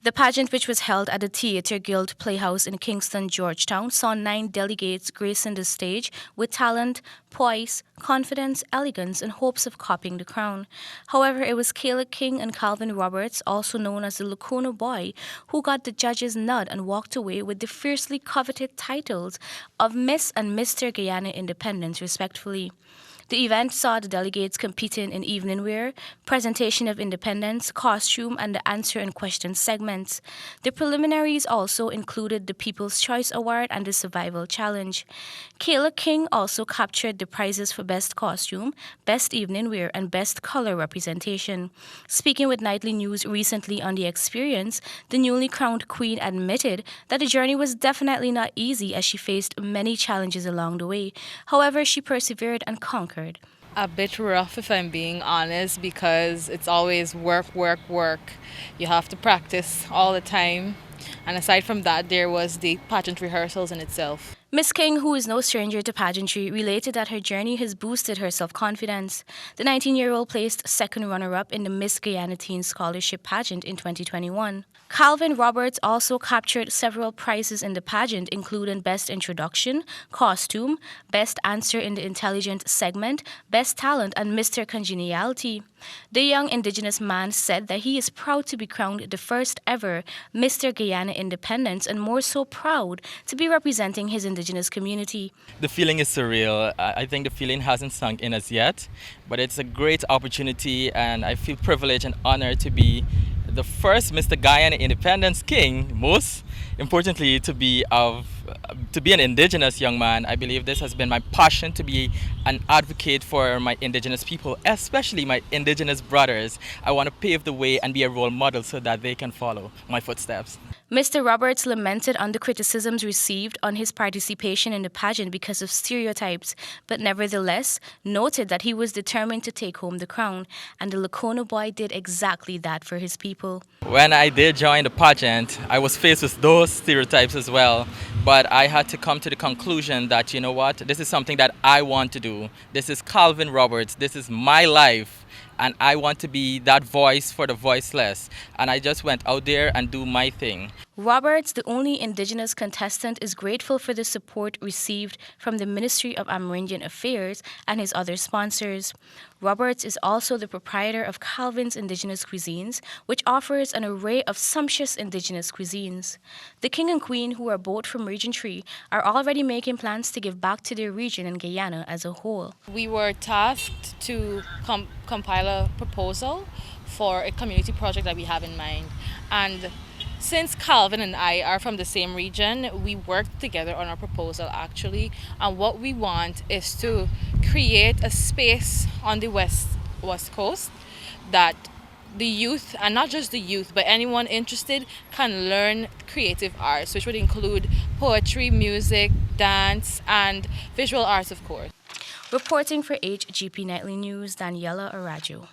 The pageant, which was held at the Theatre Guild Playhouse in Kingston, Georgetown, saw 9 delegates gracing the stage with talent, poise, confidence, elegance, and hopes of copying the crown. However, it was Kayla King and Calvin Roberts, also known as the Lokono boy, who got the judges' nod and walked away with the fiercely coveted titles of Miss and Mr. Guyana Independence, respectively. The event saw the delegates competing in evening wear, presentation of independence, costume, and the answer and question segments. The preliminaries also included the People's Choice Award and the Survival Challenge. Kayla King also captured the prizes for Best Costume, Best Evening Wear, and Best Color Representation. Speaking with Nightly News recently on the experience, the newly crowned queen admitted that the journey was definitely not easy as she faced many challenges along the way. However, she persevered and conquered. A bit rough, if I'm being honest, because it's always work, work, work. You have to practice all the time. And aside from that, there was the pageant rehearsals in itself. Miss King, who is no stranger to pageantry, related that her journey has boosted her self-confidence. The 19-year-old placed second runner-up in the Miss Guyana Teen Scholarship pageant in 2021. Calvin Roberts also captured several prizes in the pageant, including Best Introduction, Costume, Best Answer in the Intelligent segment, Best Talent, and Mr. Congeniality. The young Indigenous man said that he is proud to be crowned the first ever Mr. Guyana Independence and more so proud to be representing his Indigenous community. The feeling is surreal. I think the feeling hasn't sunk in as yet, but it's a great opportunity and I feel privileged and honored to be the first Mr. Guyana Independence King, most importantly to be an Indigenous young man. I believe this has been my passion to be an advocate for my Indigenous people, especially my Indigenous brothers. I want to pave the way and be a role model so that they can follow my footsteps. Mr. Roberts lamented on the criticisms received on his participation in the pageant because of stereotypes, but nevertheless noted that he was determined to take home the crown, and the Lokono boy did exactly that for his people. When I did join the pageant, I was faced with those stereotypes as well, but I had to come to the conclusion that, you know what, this is something that I want to do. This is Calvin Roberts, this is my life. And I want to be that voice for the voiceless. And I just went out there and do my thing. Roberts, the only Indigenous contestant, is grateful for the support received from the Ministry of Amerindian Affairs and his other sponsors. Roberts is also the proprietor of Calvin's Indigenous Cuisines, which offers an array of sumptuous Indigenous cuisines. The King and Queen, who are both from Region 3, are already making plans to give back to their region and Guyana as a whole. We were tasked to compile a proposal for a community project that we have in mind. And since Calvin and I are from the same region, we worked together on our proposal actually. And what we want is to create a space on the west coast that the youth, and not just the youth, but anyone interested can learn creative arts, which would include poetry, music, dance, and visual arts, of course. Reporting for HGP Nightly News, Daniela Araujo.